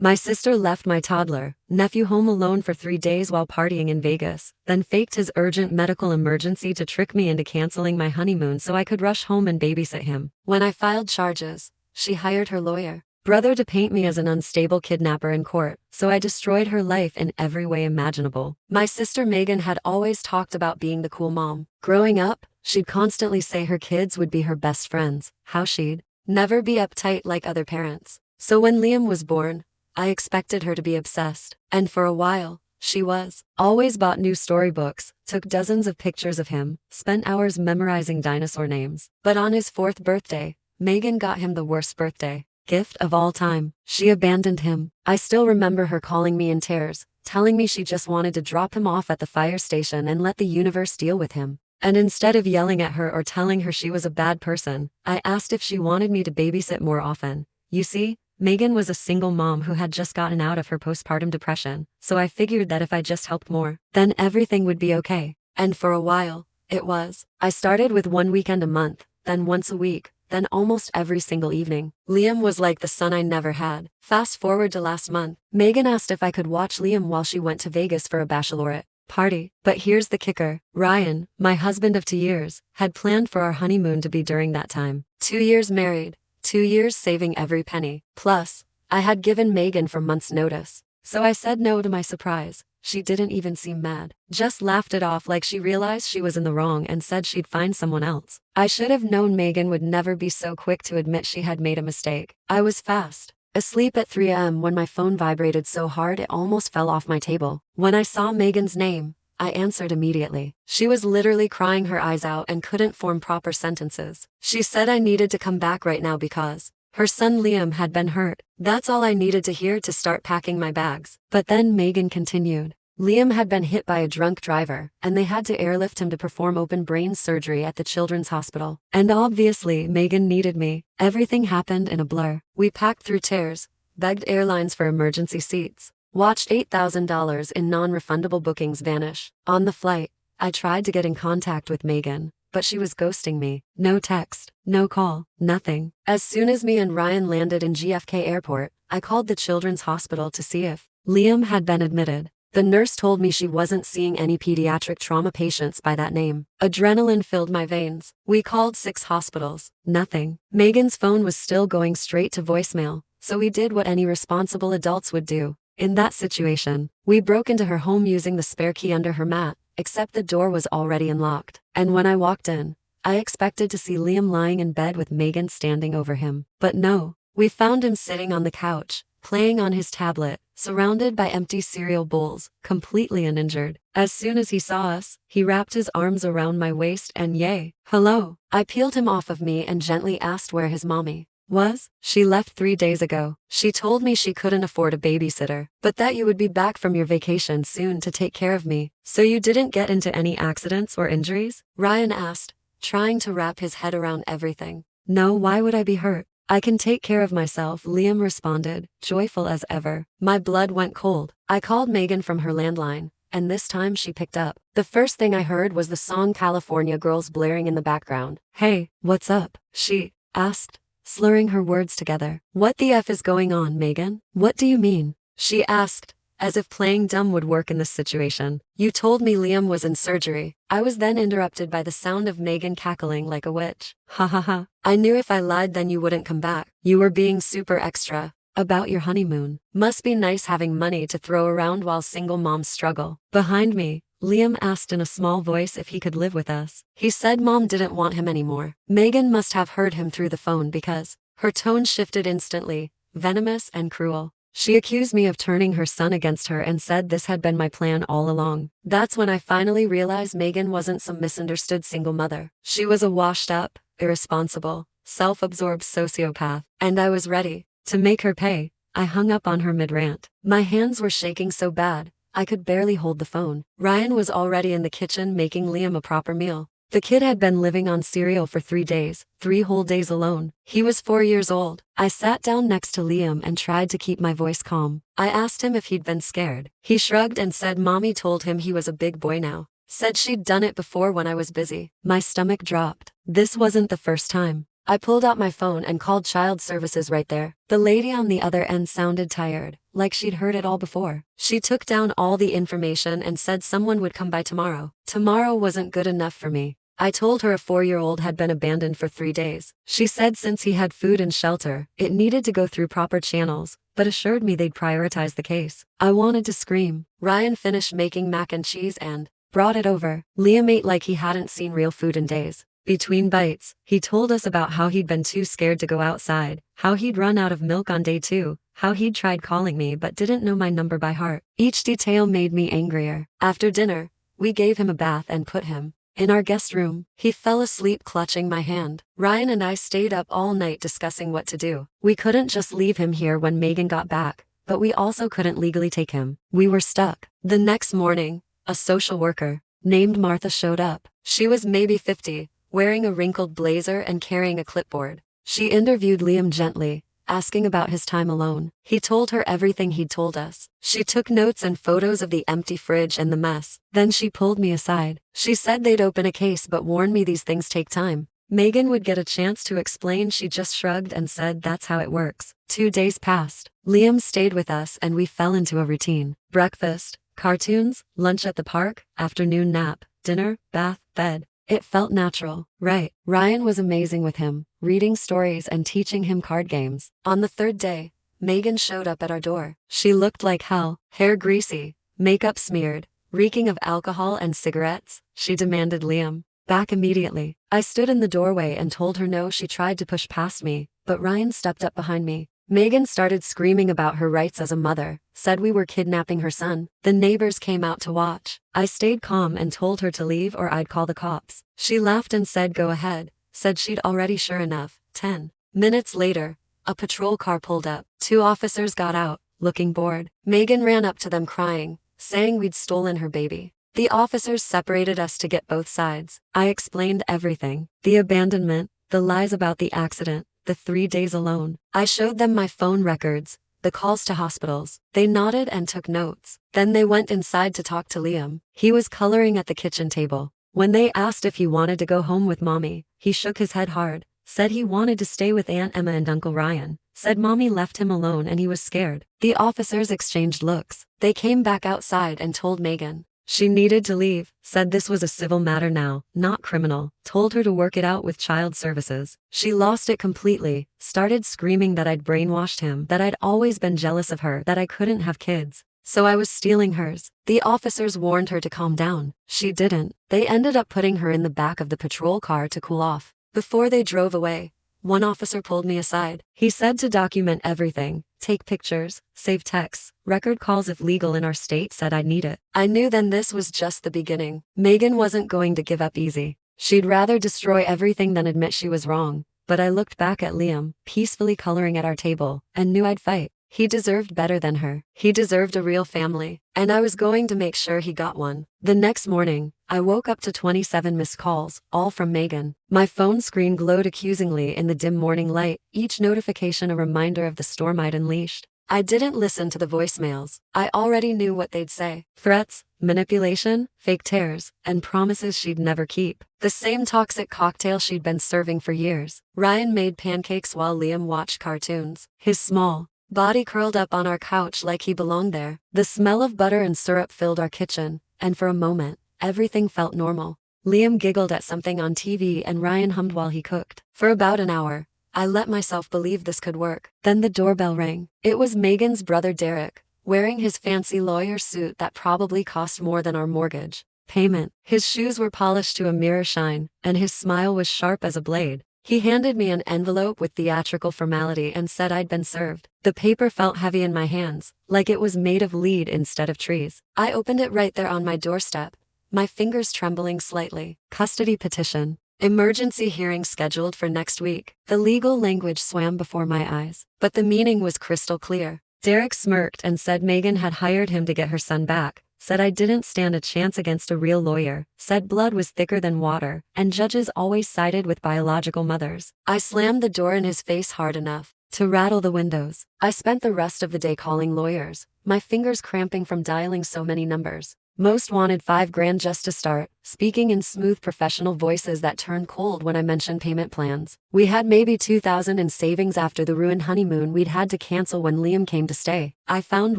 My sister left my toddler nephew home alone for 3 days while partying in Vegas, then faked his urgent medical emergency to trick me into canceling my honeymoon so I could rush home and babysit him. When I filed charges, she hired her lawyer brother to paint me as an unstable kidnapper in court, so I destroyed her life in every way imaginable. My sister Megan had always talked about being the cool mom. Growing up, she'd constantly say her kids would be her best friends, how she'd never be uptight like other parents. So when Liam was born, I expected her to be obsessed, and for a while, she was. Always bought new storybooks, took dozens of pictures of him, spent hours memorizing dinosaur names. But on his 4th birthday, Megan got him the worst birthday gift of all time. She abandoned him. I still remember her calling me in tears, telling me she just wanted to drop him off at the fire station and let the universe deal with him. And instead of yelling at her or telling her she was a bad person, I asked if she wanted me to babysit more often. You see, Megan was a single mom who had just gotten out of her postpartum depression, so I figured that if I just helped more, then everything would be okay. And for a while, it was. I started with 1 weekend a month, then once a week, then almost every single evening. Liam was like the son I never had. Fast forward to last month, Megan asked if I could watch Liam while she went to Vegas for a bachelorette party. But here's the kicker. Ryan, my husband of 2 years, had planned for our honeymoon to be during that time. 2 years married, 2 years saving every penny. Plus, I had given Megan for months' notice. So I said no to my surprise. She didn't even seem mad. Just laughed it off like she realized she was in the wrong and said she'd find someone else. I should have known Megan would never be so quick to admit she had made a mistake. I was fast asleep at 3 a.m. when my phone vibrated so hard it almost fell off my table. When I saw Megan's name, I answered immediately. She was literally crying her eyes out and couldn't form proper sentences. She said I needed to come back right now because her son Liam had been hurt. That's all I needed to hear to start packing my bags. But then Megan continued. Liam had been hit by a drunk driver, and they had to airlift him to perform open brain surgery at the children's hospital. And obviously, Megan needed me. Everything happened in a blur. We packed through tears, begged airlines for emergency seats, watched $8,000 in non-refundable bookings vanish. On the flight, I tried to get in contact with Megan, but she was ghosting me. No text, no call, nothing. As soon as me and Ryan landed in JFK Airport, I called the children's hospital to see if Liam had been admitted. The nurse told me she wasn't seeing any pediatric trauma patients by that name. Adrenaline filled my veins. We called 6 hospitals. Nothing. Megan's phone was still going straight to voicemail, so we did what any responsible adults would do. In that situation, we broke into her home using the spare key under her mat, except the door was already unlocked. And when I walked in, I expected to see Liam lying in bed with Megan standing over him. But no, we found him sitting on the couch, playing on his tablet, surrounded by empty cereal bowls, completely uninjured. As soon as he saw us, he wrapped his arms around my waist and yay, hello. I peeled him off of me and gently asked where his mommy was. She left 3 days ago. She told me she couldn't afford a babysitter, but that you would be back from your vacation soon to take care of me. So you didn't get into any accidents or injuries? Ryan asked, trying to wrap his head around everything. No, why would I be hurt? I can take care of myself, Liam responded, joyful as ever. My blood went cold. I called Megan from her landline, and this time she picked up. The first thing I heard was the song California Girls blaring in the background. Hey, what's up? She asked, slurring her words together. What the F is going on, Megan? What do you mean? She asked, as if playing dumb would work in this situation. You told me Liam was in surgery. I was then interrupted by the sound of Megan cackling like a witch. Ha ha ha. I knew if I lied then you wouldn't come back. You were being super extra about your honeymoon. Must be nice having money to throw around while single moms struggle. Behind me, Liam asked in a small voice if he could live with us. He said mom didn't want him anymore. Megan must have heard him through the phone because her tone shifted instantly, venomous and cruel. She accused me of turning her son against her and said this had been my plan all along. That's when I finally realized Megan wasn't some misunderstood single mother. She was a washed up, irresponsible, self-absorbed sociopath, and I was ready to make her pay. I hung up on her mid-rant. My hands were shaking so bad, I could barely hold the phone. Ryan was already in the kitchen making Liam a proper meal. The kid had been living on cereal for 3 days, 3 whole days alone. He was 4 years old. I sat down next to Liam and tried to keep my voice calm. I asked him if he'd been scared. He shrugged and said mommy told him he was a big boy now. Said she'd done it before when I was busy. My stomach dropped. This wasn't the first time. I pulled out my phone and called child services right there. The lady on the other end sounded tired, like she'd heard it all before. She took down all the information and said someone would come by tomorrow. Tomorrow wasn't good enough for me. I told her a 4-year-old had been abandoned for 3 days. She said since he had food and shelter, it needed to go through proper channels, but assured me they'd prioritize the case. I wanted to scream. Ryan finished making mac and cheese and brought it over. Liam ate like he hadn't seen real food in days. Between bites, he told us about how he'd been too scared to go outside, how he'd run out of milk on day 2, how he'd tried calling me but didn't know my number by heart. Each detail made me angrier. After dinner, we gave him a bath and put him in our guest room. He fell asleep clutching my hand. Ryan and I stayed up all night discussing what to do. We couldn't just leave him here when Megan got back, but we also couldn't legally take him. We were stuck. The next morning, a social worker named Martha showed up. She was maybe 50, wearing a wrinkled blazer and carrying a clipboard. She interviewed Liam gently, asking about his time alone. He told her everything he'd told us. She took notes and photos of the empty fridge and the mess. Then she pulled me aside. She said they'd open a case but warned me these things take time. Megan would get a chance to explain. She just shrugged and said that's how it works. 2 days passed. Liam stayed with us and we fell into a routine. Breakfast, cartoons, lunch at the park, afternoon nap, dinner, bath, bed. It felt natural. Right. Ryan was amazing with him, reading stories and teaching him card games. On the 3rd day, Megan showed up at our door. She looked like hell, hair greasy, makeup smeared, reeking of alcohol and cigarettes. She demanded Liam back immediately. I stood in the doorway and told her no. She tried to push past me, but Ryan stepped up behind me. Megan started screaming about her rights as a mother, said we were kidnapping her son. The neighbors came out to watch. I stayed calm and told her to leave or I'd call the cops. She laughed and said go ahead, said she'd already. Sure enough, 10 minutes later, a patrol car pulled up. 2 officers got out, looking bored. Megan ran up to them crying, saying we'd stolen her baby. The officers separated us to get both sides. I explained everything. The abandonment, the lies about the accident, the 3 days alone. I showed them my phone records, the calls to hospitals. They nodded and took notes. Then they went inside to talk to Liam. He was coloring at the kitchen table. When they asked if he wanted to go home with Mommy, he shook his head hard, said he wanted to stay with Aunt Emma and Uncle Ryan, said Mommy left him alone and he was scared. The officers exchanged looks. They came back outside and told Megan she needed to leave, said this was a civil matter now, not criminal, told her to work it out with child services. She lost it completely, started screaming that I'd brainwashed him, that I'd always been jealous of her, that I couldn't have kids, so I was stealing hers. The officers warned her to calm down. She didn't. They ended up putting her in the back of the patrol car to cool off. Before they drove away, one officer pulled me aside. He said to document everything, take pictures, save texts, record calls if legal in our state, said I'd need it. I knew then this was just the beginning. Megan wasn't going to give up easy. She'd rather destroy everything than admit she was wrong. But I looked back at Liam, peacefully coloring at our table, and knew I'd fight. He deserved better than her. He deserved a real family, and I was going to make sure he got one. The next morning, I woke up to 27 missed calls, all from Megan. My phone screen glowed accusingly in the dim morning light, each notification a reminder of the storm I'd unleashed. I didn't listen to the voicemails. I already knew what they'd say. Threats, manipulation, fake tears, and promises she'd never keep. The same toxic cocktail she'd been serving for years. Ryan made pancakes while Liam watched cartoons. His small body curled up on our couch like he belonged there. The smell of butter and syrup filled our kitchen, and for a moment, everything felt normal. Liam giggled at something on TV and Ryan hummed while he cooked. For about an hour, I let myself believe this could work. Then the doorbell rang. It was Megan's brother Derek, wearing his fancy lawyer suit that probably cost more than our mortgage payment. His shoes were polished to a mirror shine, and his smile was sharp as a blade. He handed me an envelope with theatrical formality and said I'd been served. The paper felt heavy in my hands, like it was made of lead instead of trees. I opened it right there on my doorstep, my fingers trembling slightly. Custody petition. Emergency hearing scheduled for next week. The legal language swam before my eyes, but the meaning was crystal clear. Derek smirked and said Megan had hired him to get her son back, said I didn't stand a chance against a real lawyer, said blood was thicker than water, and judges always sided with biological mothers. I slammed the door in his face hard enough. to rattle the windows. I spent the rest of the day calling lawyers, my fingers cramping from dialing so many numbers. Most wanted $5,000 just to start, speaking in smooth professional voices that turned cold when I mentioned payment plans. We had maybe $2,000 in savings after the ruined honeymoon we'd had to cancel when Liam came to stay. I found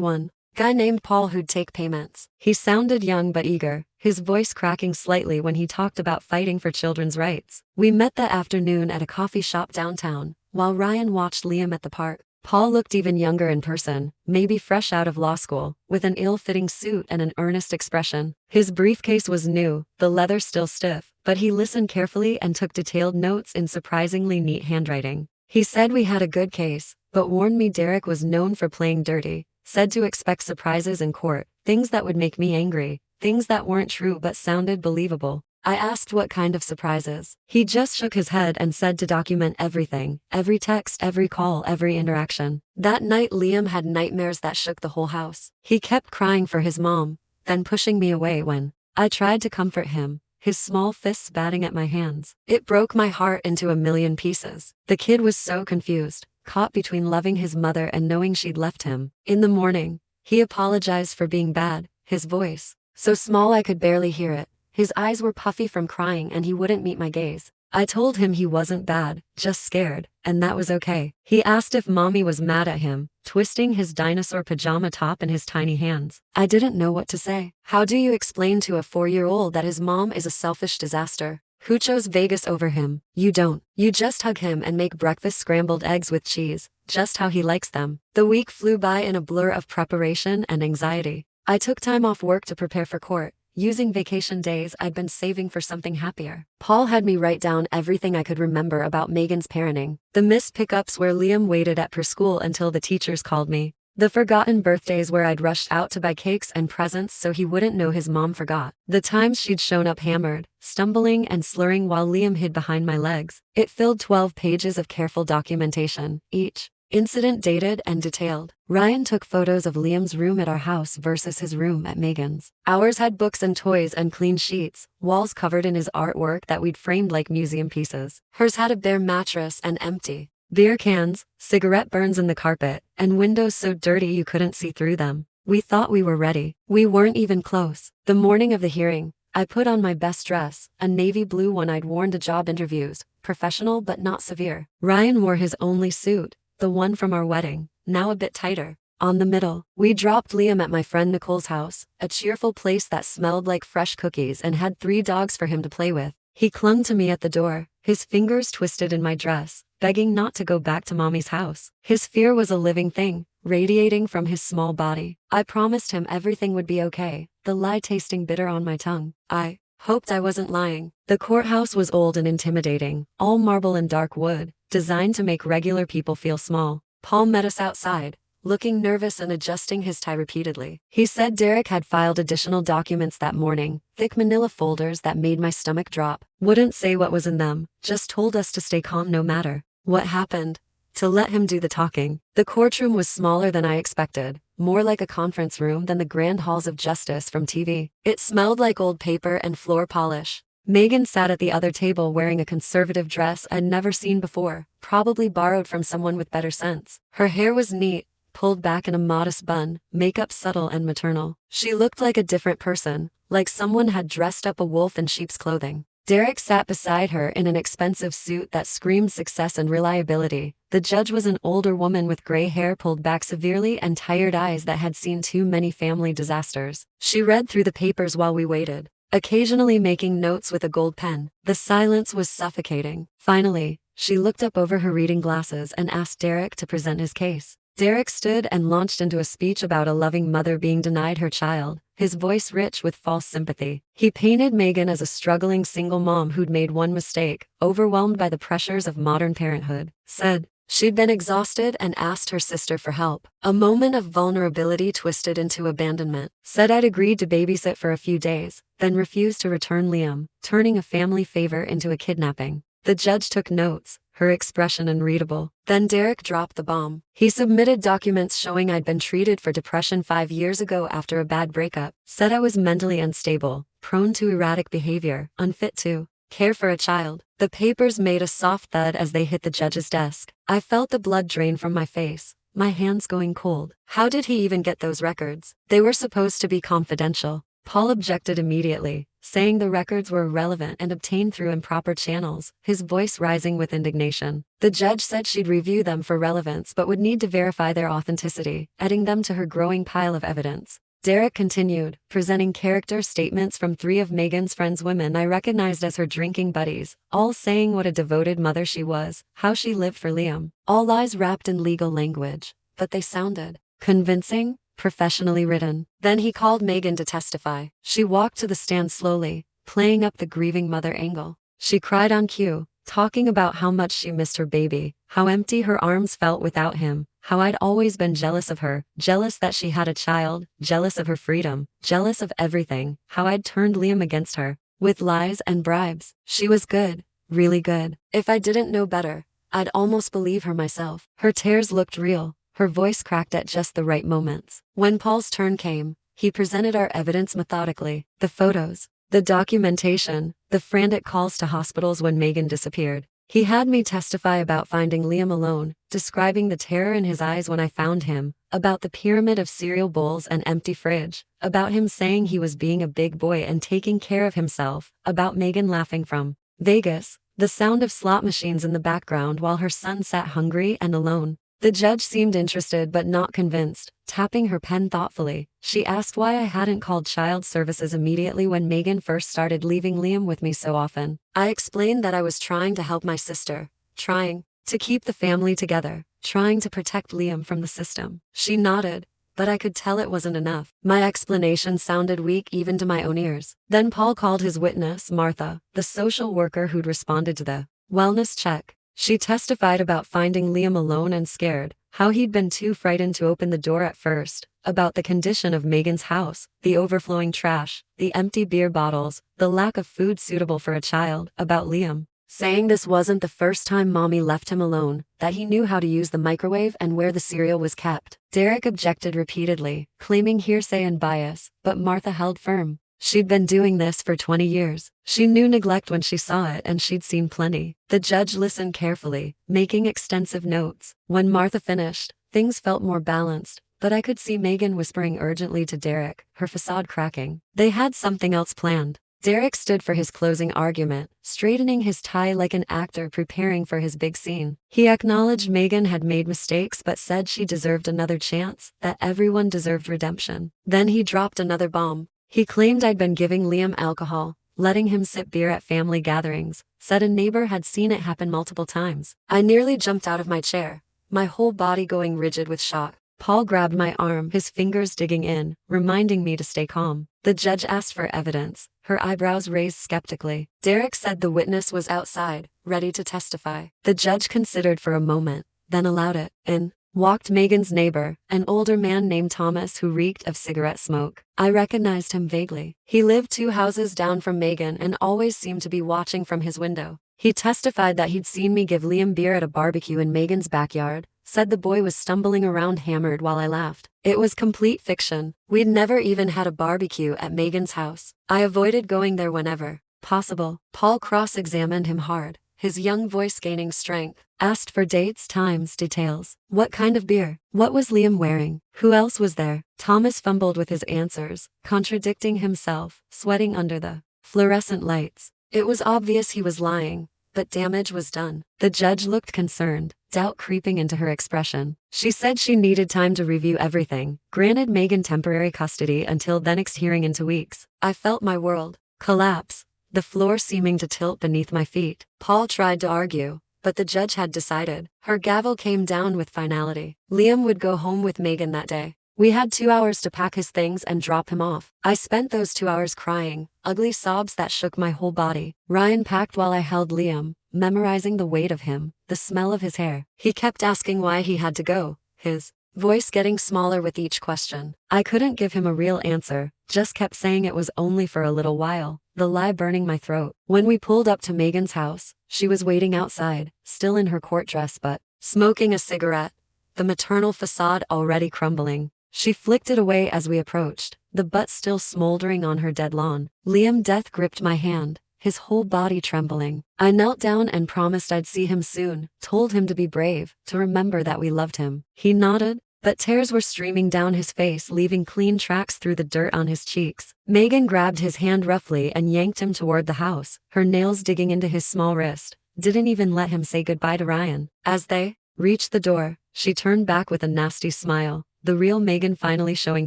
one guy named Paul who'd take payments. He sounded young but eager, his voice cracking slightly when he talked about fighting for children's rights. We met that afternoon at a coffee shop downtown, while Ryan watched Liam at the park. Paul looked even younger in person, maybe fresh out of law school, with an ill-fitting suit and an earnest expression. His briefcase was new, the leather still stiff, but he listened carefully and took detailed notes in surprisingly neat handwriting. He said we had a good case, but warned me Derek was known for playing dirty, said to expect surprises in court, things that would make me angry, things that weren't true but sounded believable. I asked what kind of surprises. He just shook his head and said to document everything, every text, every call, every interaction. That night Liam had nightmares that shook the whole house. He kept crying for his mom, then pushing me away when I tried to comfort him, his small fists batting at my hands. It broke my heart into a million pieces. The kid was so confused, caught between loving his mother and knowing she'd left him. In the morning, he apologized for being bad, his voice so small I could barely hear it. His eyes were puffy from crying and he wouldn't meet my gaze. I told him he wasn't bad, just scared, and that was okay. He asked if mommy was mad at him, twisting his dinosaur pajama top in his tiny hands. I didn't know what to say. How do you explain to a 4-year-old that his mom is a selfish disaster? Who chose Vegas over him? You don't. You just hug him and make breakfast scrambled eggs with cheese, just how he likes them. The week flew by in a blur of preparation and anxiety. I took time off work to prepare for court, using vacation days I'd been saving for something happier. Paul had me write down everything I could remember about Megan's parenting. The missed pickups where Liam waited at per school until the teachers called me. The forgotten birthdays where I'd rushed out to buy cakes and presents so he wouldn't know his mom forgot. The times she'd shown up hammered, stumbling and slurring while Liam hid behind my legs. It filled 12 pages of careful documentation, each incident dated and detailed. Ryan took photos of Liam's room at our house versus his room at Megan's. Ours had books and toys and clean sheets, walls covered in his artwork that we'd framed like museum pieces. Hers had a bare mattress and empty beer cans, cigarette burns in the carpet, and windows so dirty you couldn't see through them. We thought we were ready. We weren't even close. The morning of the hearing, I put on my best dress, a navy blue one I'd worn to job interviews, professional but not severe. Ryan wore his only suit, the one from our wedding, now a bit tighter. On the middle, we dropped Liam at my friend Nicole's house, a cheerful place that smelled like fresh cookies and had 3 dogs for him to play with. He clung to me at the door, his fingers twisted in my dress, begging not to go back to mommy's house. His fear was a living thing, radiating from his small body. I promised him everything would be okay, the lie tasting bitter on my tongue. I hoped I wasn't lying. The courthouse was old and intimidating, all marble and dark wood, designed to make regular people feel small. Paul met us outside, looking nervous and adjusting his tie repeatedly. He said Derek had filed additional documents that morning, thick manila folders that made my stomach drop. Wouldn't say what was in them, just told us to stay calm no matter what happened, to let him do the talking. The courtroom was smaller than I expected, more like a conference room than the grand halls of justice from TV. It smelled like old paper and floor polish. Megan sat at the other table wearing a conservative dress I'd never seen before, probably borrowed from someone with better sense. Her hair was neat, pulled back in a modest bun, makeup subtle and maternal. She looked like a different person, like someone had dressed up a wolf in sheep's clothing. Derek sat beside her in an expensive suit that screamed success and reliability. The judge was an older woman with gray hair pulled back severely and tired eyes that had seen too many family disasters. She read through the papers while we waited, occasionally making notes with a gold pen. The silence was suffocating. Finally, she looked up over her reading glasses and asked Derek to present his case. Derek stood and launched into a speech about a loving mother being denied her child, his voice rich with false sympathy. He painted Megan as a struggling single mom who'd made one mistake, overwhelmed by the pressures of modern parenthood. Said she'd been exhausted and asked her sister for help. A moment of vulnerability twisted into abandonment. Said I'd agreed to babysit for a few days, then refused to return Liam, turning a family favor into a kidnapping. The judge took notes, her expression unreadable. Then Derek dropped the bomb. He submitted documents showing I'd been treated for depression 5 years ago after a bad breakup. Said I was mentally unstable, prone to erratic behavior, unfit to care for a child. The papers made a soft thud as they hit the judge's desk. I felt the blood drain from my face, my hands going cold. How did he even get those records? They were supposed to be confidential. Paul objected immediately, saying the records were irrelevant and obtained through improper channels, his voice rising with indignation. The judge said she'd review them for relevance but would need to verify their authenticity, adding them to her growing pile of evidence. Derek continued, presenting character statements from 3 of Megan's friends' women I recognized as her drinking buddies, all saying what a devoted mother she was, how she lived for Liam. All lies wrapped in legal language, but they sounded convincing, professionally written. Then he called Megan to testify. She walked to the stand slowly, playing up the grieving mother angle. She cried on cue, talking about how much she missed her baby, how empty her arms felt without him, how I'd always been jealous of her, jealous that she had a child, jealous of her freedom, jealous of everything, how I'd turned Liam against her, with lies and bribes. She was good, really good. If I didn't know better, I'd almost believe her myself. Her tears looked real, her voice cracked at just the right moments. When Paul's turn came, he presented our evidence methodically, the photos, the documentation, the frantic calls to hospitals when Megan disappeared. He had me testify about finding Liam alone, describing the terror in his eyes when I found him, about the pyramid of cereal bowls and empty fridge, about him saying he was being a big boy and taking care of himself, about Megan laughing from Vegas, the sound of slot machines in the background while her son sat hungry and alone. The judge seemed interested but not convinced, tapping her pen thoughtfully. She asked why I hadn't called child services immediately when Megan first started leaving Liam with me so often. I explained that I was trying to help my sister, trying to keep the family together, trying to protect Liam from the system. She nodded, but I could tell it wasn't enough. My explanation sounded weak even to my own ears. Then Paul called his witness, Martha, the social worker who'd responded to the wellness check. She testified about finding Liam alone and scared, how he'd been too frightened to open the door at first, about the condition of Megan's house, the overflowing trash, the empty beer bottles, the lack of food suitable for a child, about Liam, saying this wasn't the first time Mommy left him alone, that he knew how to use the microwave and where the cereal was kept. Derek objected repeatedly, claiming hearsay and bias, but Martha held firm. She'd been doing this for 20 years. She knew neglect when she saw it and she'd seen plenty. The judge listened carefully, making extensive notes. When Martha finished, things felt more balanced, but I could see Megan whispering urgently to Derek, her facade cracking. They had something else planned. Derek stood for his closing argument, straightening his tie like an actor preparing for his big scene. He acknowledged Megan had made mistakes but said she deserved another chance, that everyone deserved redemption. Then he dropped another bomb. He claimed I'd been giving Liam alcohol, letting him sip beer at family gatherings, said a neighbor had seen it happen multiple times. I nearly jumped out of my chair, my whole body going rigid with shock. Paul grabbed my arm, his fingers digging in, reminding me to stay calm. The judge asked for evidence, her eyebrows raised skeptically. Derek said the witness was outside, ready to testify. The judge considered for a moment, then allowed it. In walked Megan's neighbor, an older man named Thomas who reeked of cigarette smoke. I recognized him vaguely. He lived 2 houses down from Megan and always seemed to be watching from his window. He testified that he'd seen me give Liam beer at a barbecue in Megan's backyard, said the boy was stumbling around hammered while I laughed. It was complete fiction. We'd never even had a barbecue at Megan's house. I avoided going there whenever possible. Paul cross-examined him hard, his young voice gaining strength, asked for dates, times, details. What kind of beer? What was Liam wearing? Who else was there? Thomas fumbled with his answers, contradicting himself, sweating under the fluorescent lights. It was obvious he was lying, but damage was done. The judge looked concerned, doubt creeping into her expression. She said she needed time to review everything, granted Megan temporary custody until the next hearing in 2 weeks. I felt my world collapse, the floor seeming to tilt beneath my feet. Paul tried to argue, but the judge had decided. Her gavel came down with finality. Liam would go home with Megan that day. We had 2 hours to pack his things and drop him off. I spent those 2 hours crying, ugly sobs that shook my whole body. Ryan packed while I held Liam, memorizing the weight of him, the smell of his hair. He kept asking why he had to go, his voice getting smaller with each question. I couldn't give him a real answer, just kept saying it was only for a little while, the lie burning my throat. When we pulled up to Megan's house, she was waiting outside, still in her court dress but smoking a cigarette, the maternal facade already crumbling. She flicked it away as we approached, the butt still smoldering on her dead lawn. Liam death gripped my hand, his whole body trembling. I knelt down and promised I'd see him soon, told him to be brave, to remember that we loved him. He nodded, but tears were streaming down his face, leaving clean tracks through the dirt on his cheeks. Megan grabbed his hand roughly and yanked him toward the house, her nails digging into his small wrist. Didn't even let him say goodbye to Ryan. As they reached the door, she turned back with a nasty smile, the real Megan finally showing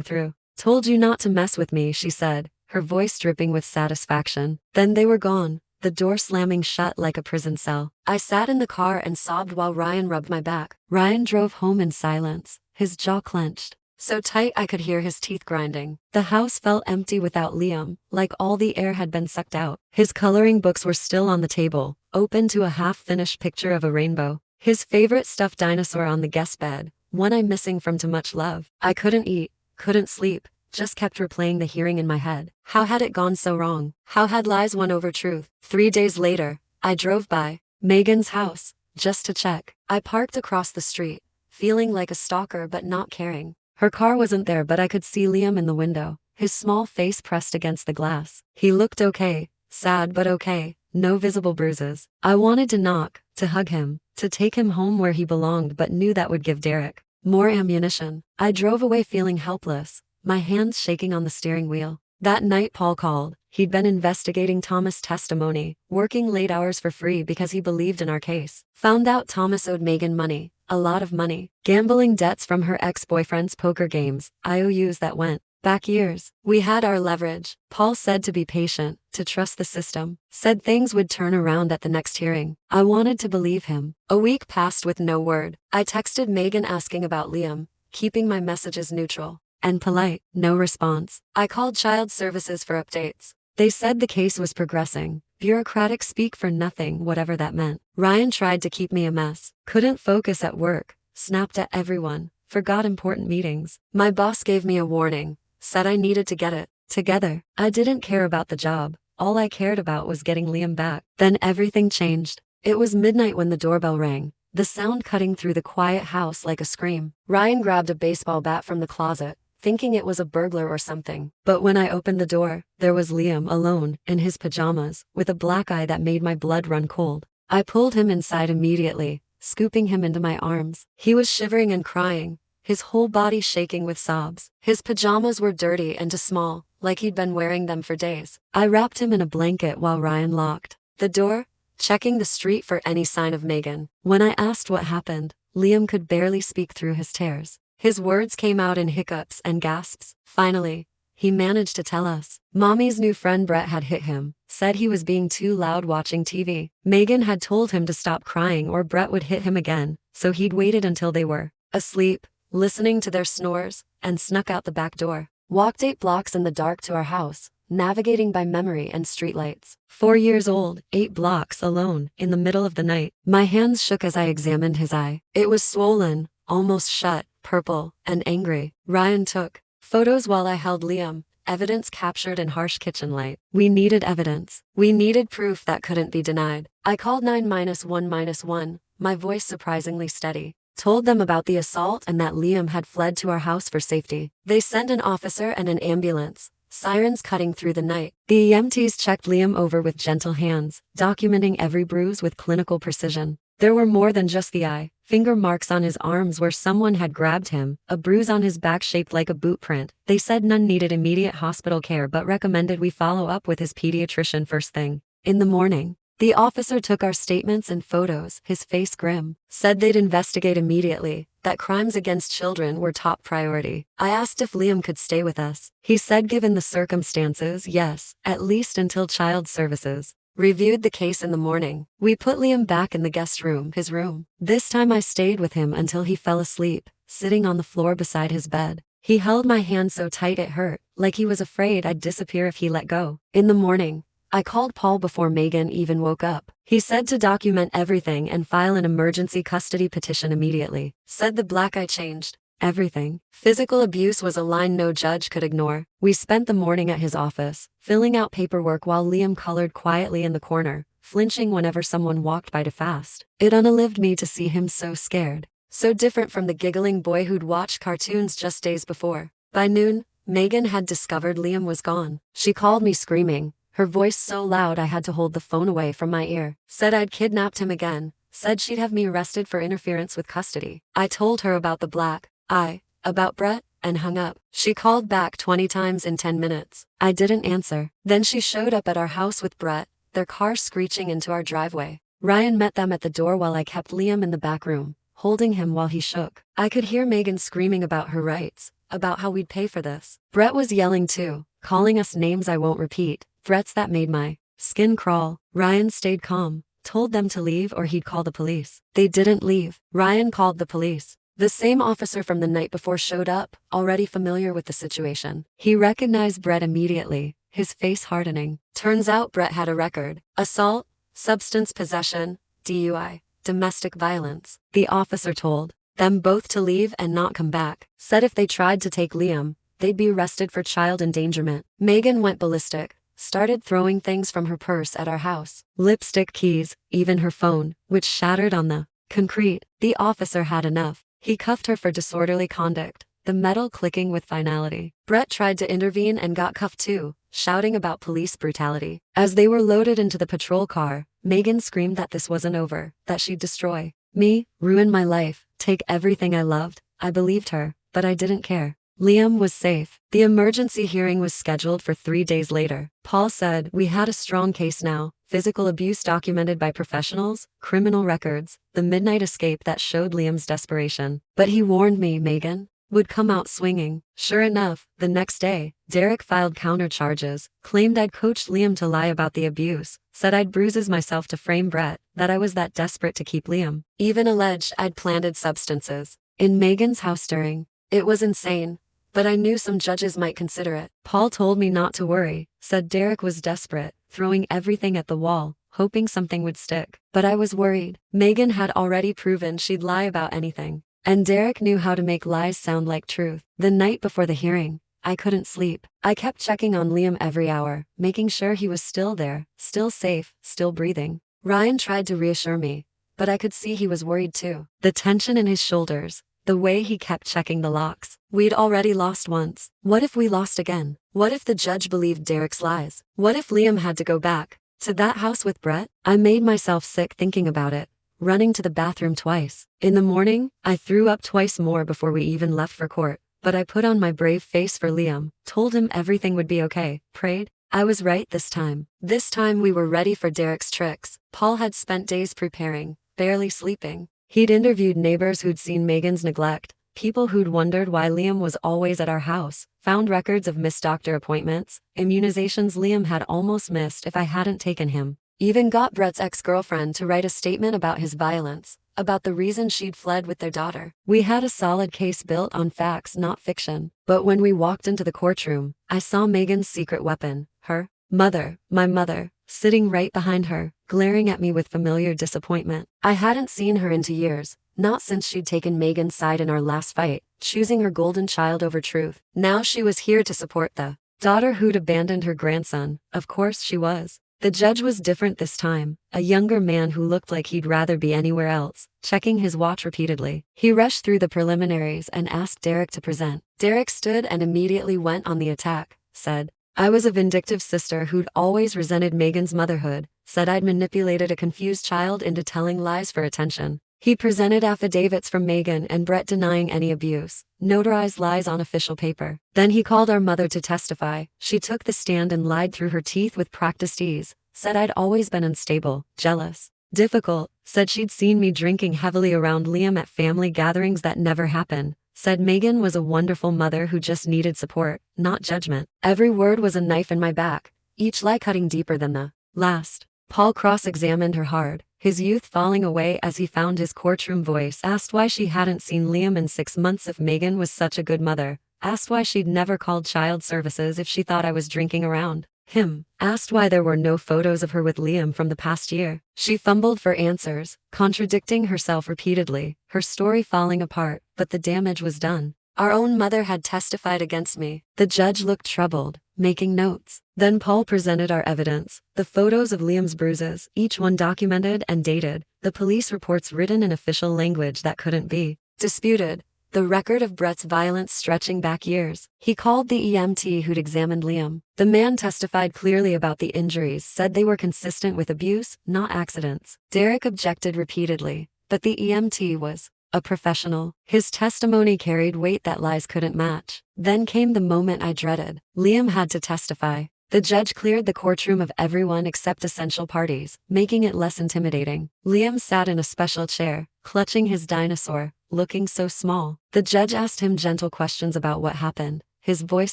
through. "Told you not to mess with me," she said, her voice dripping with satisfaction. Then they were gone, the door slamming shut like a prison cell. I sat in the car and sobbed while Ryan rubbed my back. Ryan drove home in silence, his jaw clenched, so tight I could hear his teeth grinding. The house felt empty without Liam, like all the air had been sucked out. His coloring books were still on the table, open to a half-finished picture of a rainbow. His favorite stuffed dinosaur on the guest bed, one eye missing from too much love. I couldn't eat, couldn't sleep, just kept replaying the hearing in my head. How had it gone so wrong? How had lies won over truth? 3 days later, I drove by Megan's house, just to check. I parked across the street, feeling like a stalker but not caring. Her car wasn't there, but I could see Liam in the window, his small face pressed against the glass. He looked okay, sad but okay, no visible bruises. I wanted to knock, to hug him, to take him home where he belonged, but knew that would give Derek more ammunition. I drove away feeling helpless, my hands shaking on the steering wheel. That night Paul called. He'd been investigating Thomas' testimony, working late hours for free because he believed in our case. Found out Thomas owed Megan money, a lot of money. Gambling debts from her ex-boyfriend's poker games, IOUs that went back years. We had our leverage. Paul said to be patient, to trust the system. Said things would turn around at the next hearing. I wanted to believe him. A week passed with no word. I texted Megan asking about Liam, keeping my messages neutral and polite. No response. I called Child Services for updates. They said the case was progressing. Bureaucratic speak for nothing, whatever that meant. Ryan tried to keep me a mess. Couldn't focus at work. Snapped at everyone. Forgot important meetings. My boss gave me a warning. Said I needed to get it together. I didn't care about the job. All I cared about was getting Liam back. Then everything changed. It was midnight when the doorbell rang, the sound cutting through the quiet house like a scream. Ryan grabbed a baseball bat from the closet, thinking it was a burglar or something. But when I opened the door, there was Liam alone, in his pajamas, with a black eye that made my blood run cold. I pulled him inside immediately, scooping him into my arms. He was shivering and crying, his whole body shaking with sobs. His pajamas were dirty and too small, like he'd been wearing them for days. I wrapped him in a blanket while Ryan locked the door, checking the street for any sign of Megan. When I asked what happened, Liam could barely speak through his tears. His words came out in hiccups and gasps. Finally, he managed to tell us. Mommy's new friend Brett had hit him, said he was being too loud watching TV. Megan had told him to stop crying or Brett would hit him again, so he'd waited until they were asleep, listening to their snores, and snuck out the back door. Walked 8 blocks in the dark to our house, navigating by memory and streetlights. 4 years old, 8 blocks alone, in the middle of the night. My hands shook as I examined his eye. It was swollen, almost shut, purple, and angry. Ryan took photos while I held Liam, evidence captured in harsh kitchen light. We needed evidence. We needed proof that couldn't be denied. I called 911, my voice surprisingly steady. Told them about the assault and that Liam had fled to our house for safety. They sent an officer and an ambulance, sirens cutting through the night. The EMTs checked Liam over with gentle hands, documenting every bruise with clinical precision. There were more than just the eye. Finger marks on his arms where someone had grabbed him, a bruise on his back shaped like a boot print. They said none needed immediate hospital care but recommended we follow up with his pediatrician first thing in the morning. The officer took our statements and photos, his face grim. Said they'd investigate immediately, that crimes against children were top priority. I asked if Liam could stay with us. He said given the circumstances, yes, at least until Child Services reviewed the case in the morning. We put Liam back in the guest room, his room. This time I stayed with him until he fell asleep, sitting on the floor beside his bed. He held my hand so tight it hurt, like he was afraid I'd disappear if he let go. In the morning, I called Paul before Megan even woke up. He said to document everything and file an emergency custody petition immediately. Said the black eye changed everything. Physical abuse was a line no judge could ignore. We spent the morning at his office, filling out paperwork while Liam colored quietly in the corner, flinching whenever someone walked by too fast. It unalived me to see him so scared, so different from the giggling boy who'd watched cartoons just days before. By noon, Megan had discovered Liam was gone. She called me screaming, her voice so loud I had to hold the phone away from my ear. Said I'd kidnapped him again. Said she'd have me arrested for interference with custody. I told her about the black eye, about Brett, and hung up. She called back 20 times in 10 minutes. I didn't answer. Then she showed up at our house with Brett, their car screeching into our driveway. Ryan met them at the door while I kept Liam in the back room, holding him while he shook. I could hear Megan screaming about her rights, about how we'd pay for this. Brett was yelling too, calling us names I won't repeat, threats that made my skin crawl. Ryan stayed calm, told them to leave or he'd call the police. They didn't leave. Ryan called the police. The same officer from the night before showed up, already familiar with the situation. He recognized Brett immediately, his face hardening. Turns out Brett had a record: assault, substance possession, DUI, domestic violence. The officer told them both to leave and not come back. Said if they tried to take Liam, they'd be arrested for child endangerment. Megan went ballistic, started throwing things from her purse at our house. Lipstick, keys, even her phone, which shattered on the concrete. The officer had enough. He cuffed her for disorderly conduct, the metal clicking with finality. Brett tried to intervene and got cuffed too, shouting about police brutality. As they were loaded into the patrol car, Megan screamed that this wasn't over, that she'd destroy me, ruin my life, take everything I loved. I believed her, but I didn't care. Liam was safe. The emergency hearing was scheduled for 3 days later. Paul said, "We had a strong case now. Physical abuse documented by professionals, criminal records, the midnight escape that showed Liam's desperation. But he warned me Megan would come out swinging." Sure enough, the next day, Derek filed counter charges, claimed I'd coached Liam to lie about the abuse, said I'd bruises myself to frame Brett, that I was that desperate to keep Liam. Even alleged I'd planted substances in Megan's house during. It was insane, but I knew some judges might consider it. Paul told me not to worry, said Derek was desperate, throwing everything at the wall, hoping something would stick. But I was worried. Megan had already proven she'd lie about anything. And Derek knew how to make lies sound like truth. The night before the hearing, I couldn't sleep. I kept checking on Liam every hour, making sure he was still there, still safe, still breathing. Ryan tried to reassure me, but I could see he was worried too. The tension in his shoulders, the way he kept checking the locks. We'd already lost once. What if we lost again? What if the judge believed Derek's lies? What if Liam had to go back to that house with Brett? I made myself sick thinking about it, running to the bathroom twice. In the morning, I threw up twice more before we even left for court. But I put on my brave face for Liam, told him everything would be okay, prayed. I was right this time. This time we were ready for Derek's tricks. Paul had spent days preparing, barely sleeping. He'd interviewed neighbors who'd seen Megan's neglect, people who'd wondered why Liam was always at our house, found records of missed doctor appointments, immunizations Liam had almost missed if I hadn't taken him. Even got Brett's ex-girlfriend to write a statement about his violence, about the reason she'd fled with their daughter. We had a solid case built on facts, not fiction. But when we walked into the courtroom, I saw Megan's secret weapon, her mother, my mother, sitting right behind her, glaring at me with familiar disappointment. I hadn't seen her in 2 years, not since she'd taken Megan's side in our last fight, choosing her golden child over truth. Now she was here to support the daughter who'd abandoned her grandson. Of course she was. The judge was different this time, a younger man who looked like he'd rather be anywhere else, checking his watch repeatedly. He rushed through the preliminaries and asked Derek to present. Derek stood and immediately went on the attack, said, "I was a vindictive sister who'd always resented Megan's motherhood," said I'd manipulated a confused child into telling lies for attention. He presented affidavits from Megan and Brett denying any abuse, notarized lies on official paper. Then he called our mother to testify. She took the stand and lied through her teeth with practiced ease, said I'd always been unstable, jealous, difficult, said she'd seen me drinking heavily around Liam at family gatherings that never happened, said Megan was a wonderful mother who just needed support, not judgment. Every word was a knife in my back, each lie cutting deeper than the last. Paul cross-examined her hard, his youth falling away as he found his courtroom voice, asked why she hadn't seen Liam in 6 months if Megan was such a good mother, asked why she'd never called child services if she thought I was drinking around him, asked why there were no photos of her with Liam from the past year. She fumbled for answers, contradicting herself repeatedly, her story falling apart, but the damage was done. Our own mother had testified against me. The judge looked troubled, making notes. Then Paul presented our evidence, the photos of Liam's bruises, each one documented and dated, the police reports written in official language that couldn't be disputed, the record of Brett's violence stretching back years. He called the EMT who'd examined Liam. The man testified clearly about the injuries, said they were consistent with abuse, not accidents. Derek objected repeatedly, but the EMT was a professional. His testimony carried weight that lies couldn't match. Then came the moment I dreaded. Liam had to testify. The judge cleared the courtroom of everyone except essential parties, making it less intimidating. Liam sat in a special chair, clutching his dinosaur, looking so small. The judge asked him gentle questions about what happened, his voice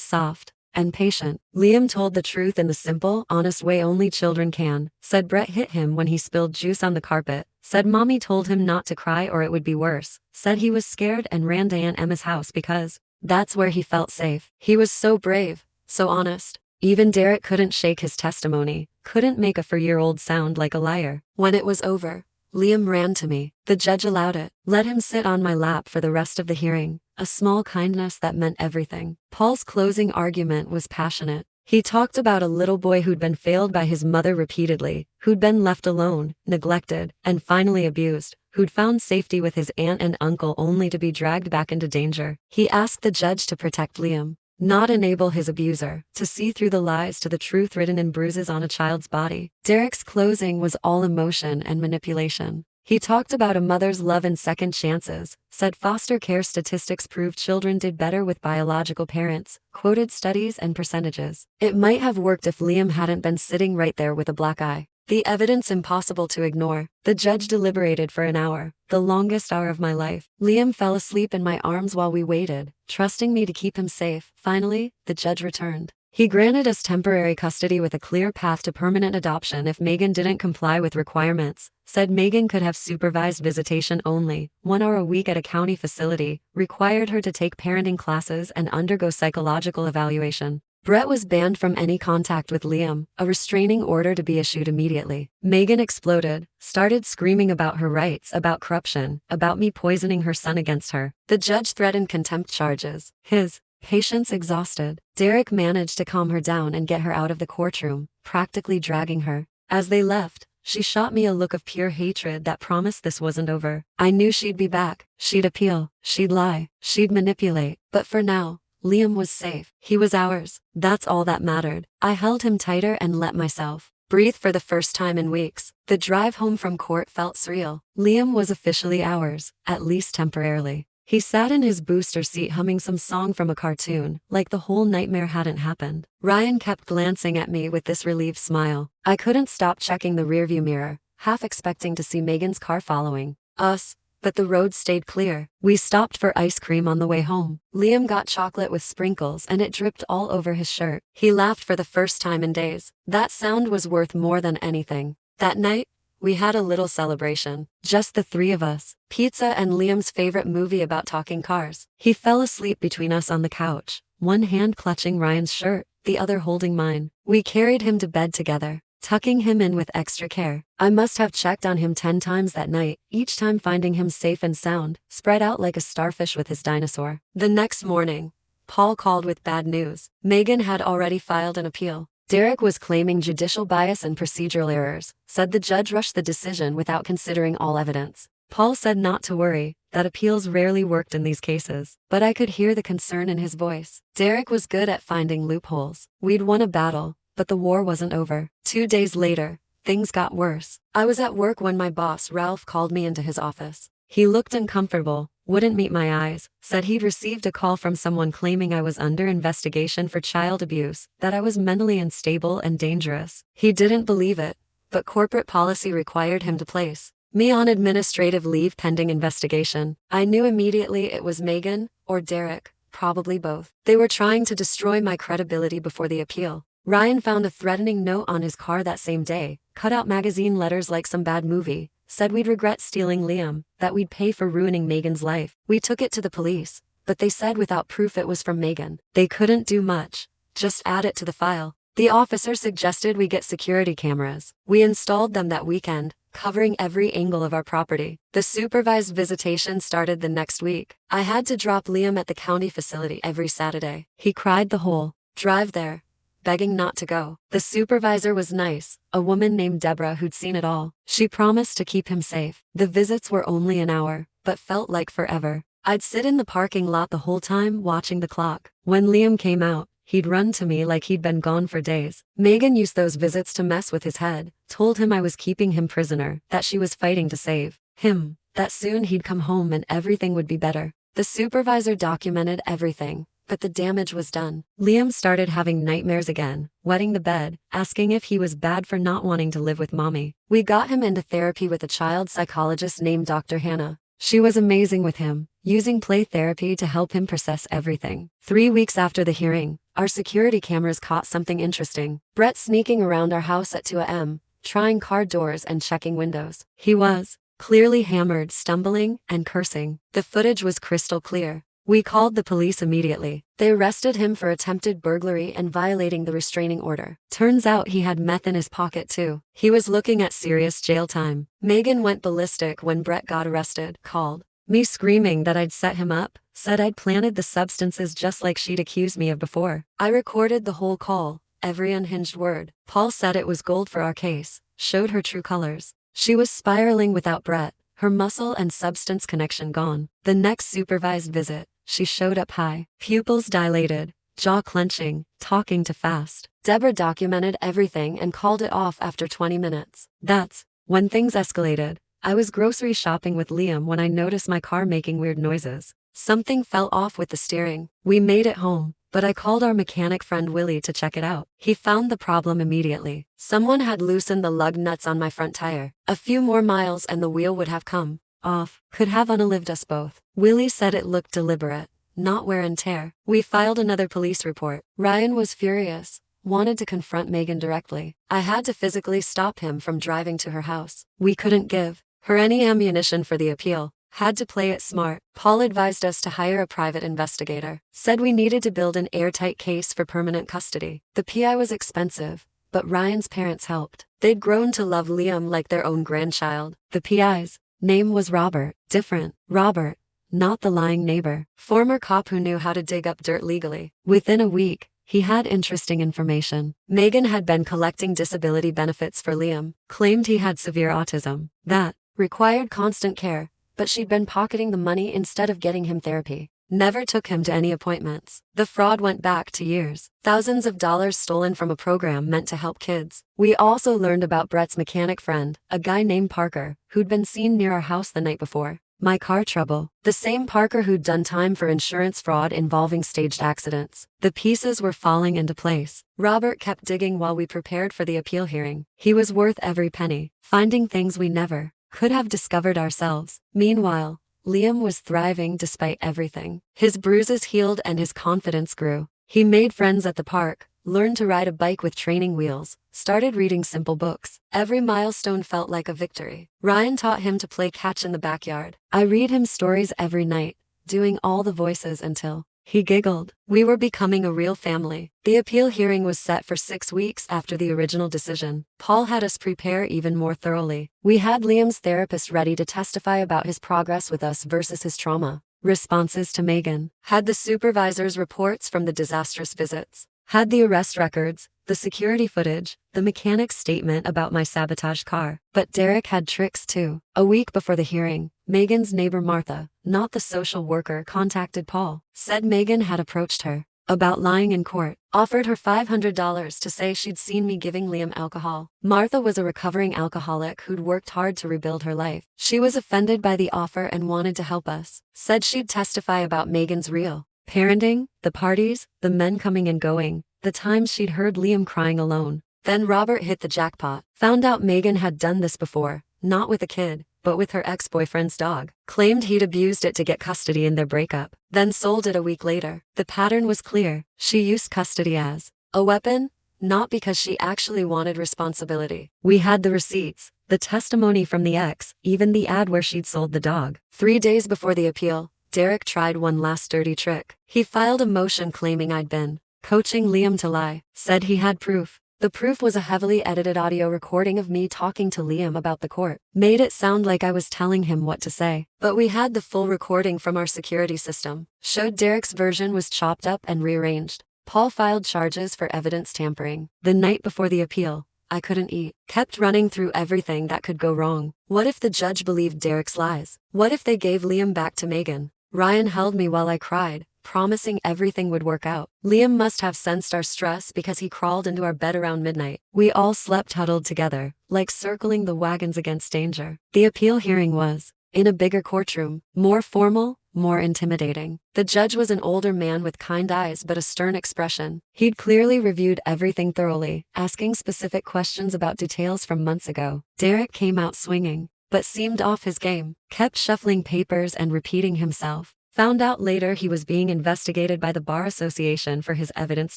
soft and patient. Liam told the truth in the simple, honest way only children can. Said Brett hit him when he spilled juice on the carpet. Said mommy told him not to cry or it would be worse. Said he was scared and ran to Aunt Emma's house because that's where he felt safe. He was so brave, so honest. Even Derek couldn't shake his testimony, couldn't make a 4-year-old sound like a liar. When it was over, Liam ran to me. The judge allowed it, let him sit on my lap for the rest of the hearing, a small kindness that meant everything. Paul's closing argument was passionate. He talked about a little boy who'd been failed by his mother repeatedly, who'd been left alone, neglected, and finally abused, who'd found safety with his aunt and uncle only to be dragged back into danger. He asked the judge to protect Liam, not enable his abuser, to see through the lies to the truth written in bruises on a child's body. Derek's closing was all emotion and manipulation. He talked about a mother's love and second chances, said foster care statistics proved children did better with biological parents, quoted studies and percentages. It might have worked if Liam hadn't been sitting right there with a black eye. The evidence impossible to ignore. The judge deliberated for an hour, the longest hour of my life. Liam fell asleep in my arms while we waited, trusting me to keep him safe. Finally, the judge returned. He granted us temporary custody with a clear path to permanent adoption if Megan didn't comply with requirements. Said Megan could have supervised visitation only, 1 hour a week at a county facility, required her to take parenting classes and undergo psychological evaluation. Brett was banned from any contact with Liam, a restraining order to be issued immediately. Megan exploded, started screaming about her rights, about corruption, about me poisoning her son against her. The judge threatened contempt charges. His patience exhausted, Derek managed to calm her down and get her out of the courtroom, practically dragging her. As they left, she shot me a look of pure hatred that promised this wasn't over. I knew she'd be back, she'd appeal, she'd lie, she'd manipulate, but for now, Liam was safe. He was ours. That's all that mattered. I held him tighter and let myself breathe for the first time in weeks. The drive home from court felt surreal. Liam was officially ours, at least temporarily. He sat in his booster seat humming some song from a cartoon, like the whole nightmare hadn't happened. Ryan kept glancing at me with this relieved smile. I couldn't stop checking the rearview mirror, half expecting to see Megan's car following us. But the road stayed clear. We stopped for ice cream on the way home. Liam got chocolate with sprinkles and it dripped all over his shirt. He laughed for the first time in days. That sound was worth more than anything. That night, we had a little celebration. Just the 3 of us. Pizza and Liam's favorite movie about talking cars. He fell asleep between us on the couch, one hand clutching Ryan's shirt, the other holding mine. We carried him to bed together, tucking him in with extra care. I must have checked on him 10 times that night, each time finding him safe and sound, spread out like a starfish with his dinosaur. The next morning, Paul called with bad news. Megan had already filed an appeal. Derek was claiming judicial bias and procedural errors, said the judge rushed the decision without considering all evidence. Paul said not to worry, that appeals rarely worked in these cases, but I could hear the concern in his voice. Derek was good at finding loopholes. We'd won a battle, but the war wasn't over. 2 days later, things got worse. I was at work when my boss, Ralph, called me into his office. He looked uncomfortable, wouldn't meet my eyes, said he'd received a call from someone claiming I was under investigation for child abuse, that I was mentally unstable and dangerous. He didn't believe it, but corporate policy required him to place me on administrative leave pending investigation. I knew immediately it was Megan or Derek, probably both. They were trying to destroy my credibility before the appeal. Ryan found a threatening note on his car that same day, cut out magazine letters like some bad movie, said we'd regret stealing Liam, that we'd pay for ruining Megan's life. We took it to the police, but they said without proof it was from Megan, they couldn't do much, just add it to the file. The officer suggested we get security cameras. We installed them that weekend, covering every angle of our property. The supervised visitation started the next week. I had to drop Liam at the county facility every Saturday. He cried the whole drive there, begging not to go. The supervisor was nice, a woman named Deborah who'd seen it all. She promised to keep him safe. The visits were only an hour, but felt like forever. I'd sit in the parking lot the whole time watching the clock. When Liam came out, he'd run to me like he'd been gone for days. Megan used those visits to mess with his head, told him I was keeping him prisoner, that she was fighting to save him, that soon he'd come home and everything would be better. The supervisor documented everything, but the damage was done. Liam started having nightmares again, wetting the bed, asking if he was bad for not wanting to live with mommy. We got him into therapy with a child psychologist named Dr. Hannah. She was amazing with him, using play therapy to help him process everything. 3 weeks after the hearing, our security cameras caught something interesting. Brett sneaking around our house at 2 a.m., trying car doors and checking windows. He was clearly hammered, stumbling, and cursing. The footage was crystal clear. We called the police immediately. They arrested him for attempted burglary and violating the restraining order. Turns out he had meth in his pocket too. He was looking at serious jail time. Megan went ballistic when Brett got arrested, called me screaming that I'd set him up, said I'd planted the substances just like she'd accused me of before. I recorded the whole call, every unhinged word. Paul said it was gold for our case, showed her true colors. She was spiraling without Brett, her muscle and substance connection gone. The next supervised visit, she showed up high, pupils dilated, jaw clenching, talking too fast. Deborah documented everything and called it off after 20 minutes. That's when things escalated. I was grocery shopping with Liam when I noticed my car making weird noises. Something fell off with the steering. We made it home, but I called our mechanic friend Willie to check it out. He found the problem immediately. Someone had loosened the lug nuts on my front tire. A few more miles and the wheel would have come off. Could have unalived us both. Willie said it looked deliberate, not wear and tear. We filed another police report. Ryan was furious, wanted to confront Megan directly. I had to physically stop him from driving to her house. We couldn't give her any ammunition for the appeal. Had to play it smart. Paul advised us to hire a private investigator. Said we needed to build an airtight case for permanent custody. The PI was expensive, but Ryan's parents helped. They'd grown to love Liam like their own grandchild. The PI's name was Robert. Different. Robert, not the lying neighbor. Former cop who knew how to dig up dirt legally. Within a week, he had interesting information. Megan had been collecting disability benefits for Liam, claimed he had severe autism. That required constant care, but she'd been pocketing the money instead of getting him therapy. Never took him to any appointments. The fraud went back to years. Thousands of dollars stolen from a program meant to help kids. We also learned about Brett's mechanic friend, a guy named Parker, who'd been seen near our house the night before. My car trouble. The same Parker who'd done time for insurance fraud involving staged accidents. The pieces were falling into place. Robert kept digging while we prepared for the appeal hearing. He was worth every penny, finding things we never could have discovered ourselves. Meanwhile, Liam was thriving despite everything. His bruises healed and his confidence grew. He made friends at the park, learned to ride a bike with training wheels, started reading simple books. Every milestone felt like a victory. Ryan taught him to play catch in the backyard. I read him stories every night, doing all the voices until he giggled. We were becoming a real family. The appeal hearing was set for 6 weeks after the original decision. Paul had us prepare even more thoroughly. We had Liam's therapist ready to testify about his progress with us versus his trauma. Responses to Megan. Had the supervisor's reports from the disastrous visits. Had the arrest records, the security footage, the mechanic's statement about my sabotaged car. But Derek had tricks too. A week before the hearing, Megan's neighbor Martha, not the social worker, contacted Paul. Said Megan had approached her about lying in court. Offered her $500 to say she'd seen me giving Liam alcohol. Martha was a recovering alcoholic who'd worked hard to rebuild her life. She was offended by the offer and wanted to help us. Said she'd testify about Megan's real parenting, the parties, the men coming and going, the times she'd heard Liam crying alone. Then Robert hit the jackpot. Found out Megan had done this before, not with a kid, but with her ex-boyfriend's dog. Claimed he'd abused it to get custody in their breakup, then sold it a week later. The pattern was clear. She used custody as a weapon, not because she actually wanted responsibility. We had the receipts, the testimony from the ex, even the ad where she'd sold the dog. 3 days before the appeal, Derek tried one last dirty trick. He filed a motion claiming I'd been coaching Liam to lie. Said he had proof. The proof was a heavily edited audio recording of me talking to Liam about the court. Made it sound like I was telling him what to say. But we had the full recording from our security system. Showed Derek's version was chopped up and rearranged. Paul filed charges for evidence tampering. The night before the appeal, I couldn't eat. Kept running through everything that could go wrong. What if the judge believed Derek's lies? What if they gave Liam back to Megan? Ryan held me while I cried, promising everything would work out. Liam must have sensed our stress because he crawled into our bed around midnight. We all slept huddled together, like circling the wagons against danger. The appeal hearing was in a bigger courtroom, more formal, more intimidating. The judge was an older man with kind eyes but a stern expression. He'd clearly reviewed everything thoroughly, asking specific questions about details from months ago. Derek came out swinging, but seemed off his game, kept shuffling papers and repeating himself. Found out later he was being investigated by the Bar Association for his evidence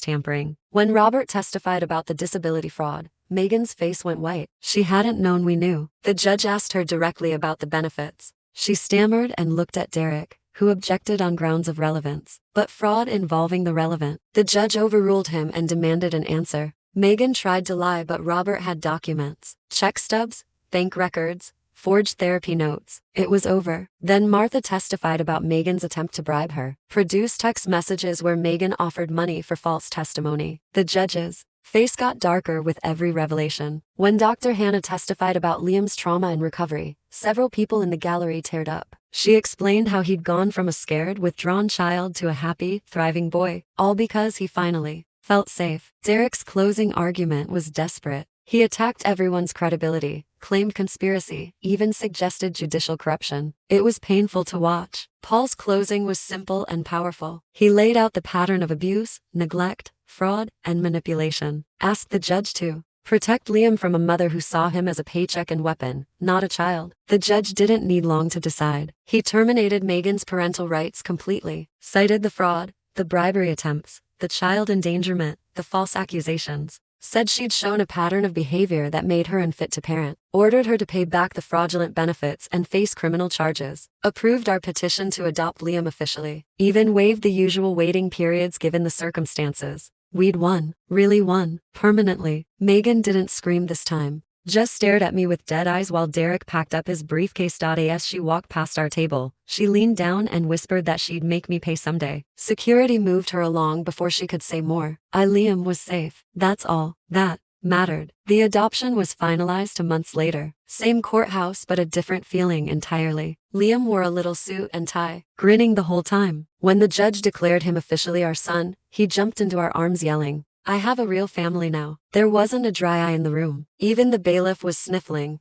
tampering. When Robert testified about the disability fraud, Megan's face went white. She hadn't known we knew. The judge asked her directly about the benefits. She stammered and looked at Derek, who objected on grounds of relevance. But fraud involving the relevant. The judge overruled him and demanded an answer. Megan tried to lie, but Robert had documents, check stubs, bank records, forged therapy notes. It was over. Then Martha testified about Megan's attempt to bribe her. Produced text messages where Megan offered money for false testimony. The judge's face got darker with every revelation. When Dr. Hannah testified about Liam's trauma and recovery, several people in the gallery teared up. She explained how he'd gone from a scared, withdrawn child to a happy, thriving boy, all because he finally felt safe. Derek's closing argument was desperate. He attacked everyone's credibility, claimed conspiracy, even suggested judicial corruption. It was painful to watch. Paul's closing was simple and powerful. He laid out the pattern of abuse, neglect, fraud, and manipulation. Asked the judge to protect Liam from a mother who saw him as a paycheck and weapon, not a child. The judge didn't need long to decide. He terminated Megan's parental rights completely, cited the fraud, the bribery attempts, the child endangerment, the false accusations. Said she'd shown a pattern of behavior that made her unfit to parent, ordered her to pay back the fraudulent benefits and face criminal charges, approved our petition to adopt Liam officially, even waived the usual waiting periods given the circumstances. We'd won, really won, permanently. Megan didn't scream this time, just stared at me with dead eyes while Derek packed up his briefcase. As she walked past our table, she leaned down and whispered that she'd make me pay someday. Security moved her along before she could say more. Liam was safe. That's all that mattered. The adoption was finalized months later. Same courthouse but a different feeling entirely. Liam wore a little suit and tie, grinning the whole time. When the judge declared him officially our son, he jumped into our arms yelling, "I have a real family now." There wasn't a dry eye in the room. Even the bailiff was sniffling.